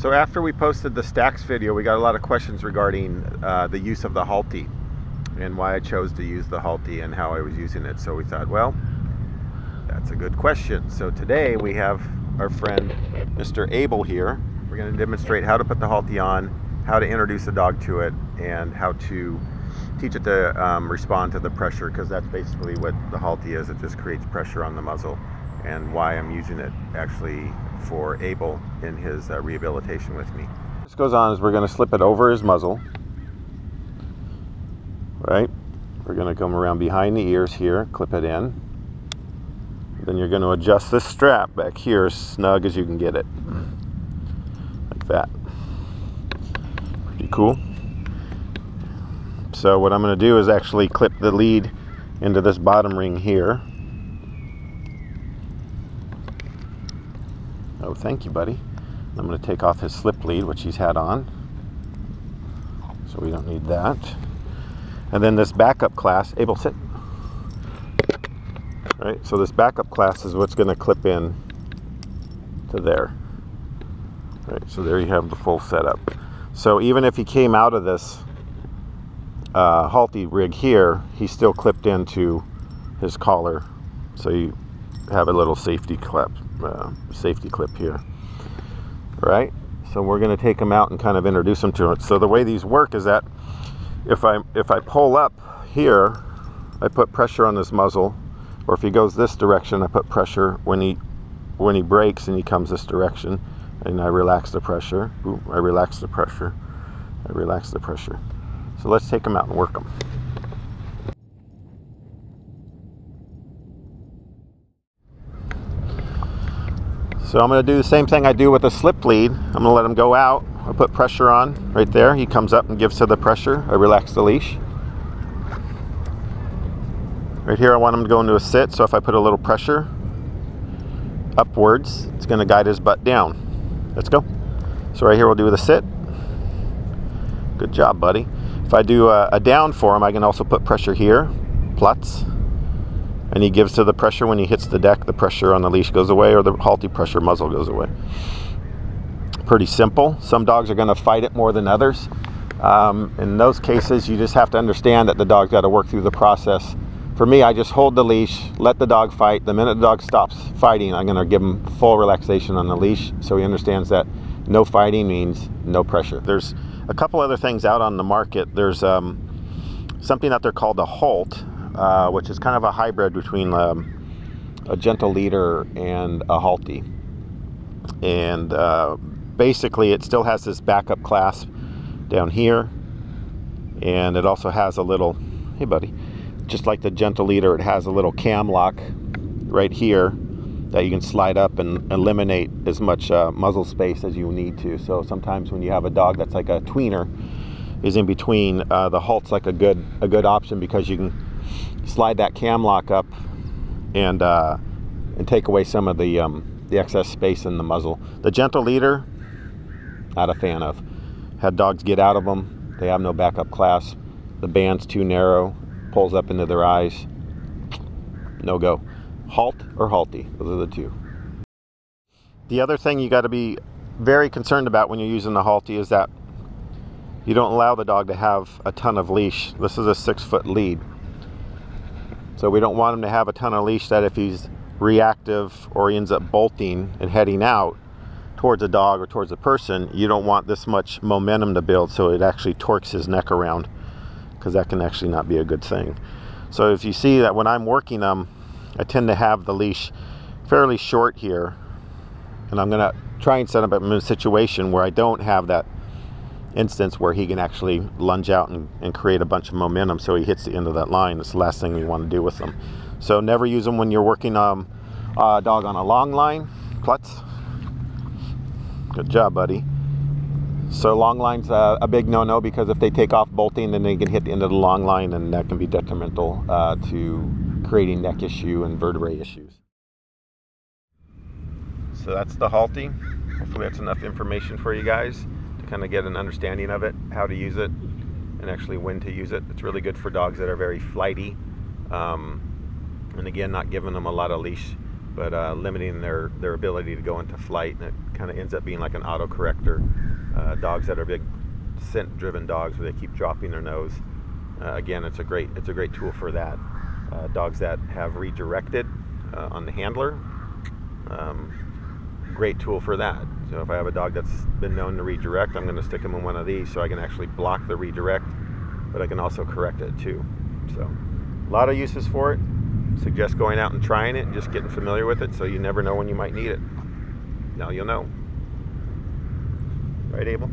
So after we posted the stacks video, we got a lot of questions regarding the use of the Halti and why I chose to use the Halti and how I was using it. So we thought, well, that's a good question. So today we have our friend Mr. Abel here. We're going to demonstrate how to put the Halti on, how to introduce a dog to it, and how to teach it to respond to the pressure, because that's basically what the Halti is. It just creates pressure on the muzzle, and why I'm using it actually for Abel in his rehabilitation with me. What this goes on is we're going to slip it over his muzzle, right? We're going to come around behind the ears here, clip it in. Then you're going to adjust this strap back here as snug as you can get it, like that. Pretty cool. So what I'm going to do is actually clip the lead into this bottom ring here. Oh, thank you, buddy. I'm going to take off his slip lead, which he's had on, so we don't need that. And then this backup class, Abel, sit. Right, so this backup class is what's going to clip in to there. Right, so there you have the full setup. So even if he came out of this Halti rig here, he's still clipped into his collar, so you have a little safety clip here. Right, so we're going to take him out and kind of introduce him to it. So the way these work is that if I pull up here, I put pressure on this muzzle, or if he goes this direction, I put pressure when he brakes and he comes this direction, and I relax the pressure. Ooh, I relax the pressure. I relax the pressure. So let's take him out and work him. So I'm going to do the same thing I do with a slip lead. I'm going to let him go out. I put pressure on right there. He comes up and gives to the pressure. I relax the leash. Right here I want him to go into a sit, so if I put a little pressure upwards, it's going to guide his butt down. Let's go. So right here we'll do the sit. Good job, buddy. If I do a down for him, I can also put pressure here, Plutz. And he gives to the pressure. When he hits the deck, the pressure on the leash goes away, or the Halti pressure muzzle goes away. Pretty simple. Some dogs are going to fight it more than others. In those cases, you just have to understand that the dog's got to work through the process. For me, I just hold the leash, let the dog fight. The minute the dog stops fighting, I'm going to give him full relaxation on the leash, so he understands that no fighting means no pressure. There's a couple other things out on the market. There's something out there called a Halt, which is kind of a hybrid between a gentle leader and a Halti. And basically it still has this backup clasp down here, and it also has a little, hey buddy, just like the gentle leader, it has a little cam lock right here that you can slide up and eliminate as much muzzle space as you need to. So sometimes when you have a dog that's like a tweener, is in between, the Halt's like a good option, because you can slide that cam lock up and take away some of the excess space in the muzzle. The gentle leader, not a fan of. Had dogs get out of them. They have no backup clasp. The band's too narrow, pulls up into their eyes. No go. Halt or Halti, those are the two. The other thing you got to be very concerned about when you're using the Halti is that you don't allow the dog to have a ton of leash. This is a 6-foot lead, so we don't want him to have a ton of leash that if he's reactive or he ends up bolting and heading out towards a dog or towards a person, you don't want this much momentum to build, so it actually torques his neck around, because that can actually not be a good thing. So if you see that when I'm working them, I tend to have the leash fairly short here, and I'm going to try and set him up in a situation where I don't have that instance where he can actually lunge out and create a bunch of momentum, so he hits the end of that line. That's the last thing we want to do with them. So never use them when you're working a dog on a long line. Plutz. Good job, buddy. So long line's a big no-no, because if they take off bolting, then they can hit the end of the long line, and that can be detrimental to creating neck issue and vertebrae issues. So that's the Halti. Hopefully that's enough information for you guys to kind of get an understanding of it, how to use it, and actually when to use it. It's really good for dogs that are very flighty. And again, not giving them a lot of leash but limiting their ability to go into flight, and it kind of ends up being like an autocorrector. Dogs that are big scent-driven dogs where they keep dropping their nose. Again, it's a great tool for that. Dogs that have redirected on the handler, great tool for that. So if I have a dog that's been known to redirect, I'm going to stick him in one of these so I can actually block the redirect, but I can also correct it too. So a lot of uses for it. Suggest going out and trying it and just getting familiar with it, so you never know when you might need it. Now you'll know. Right, Abel?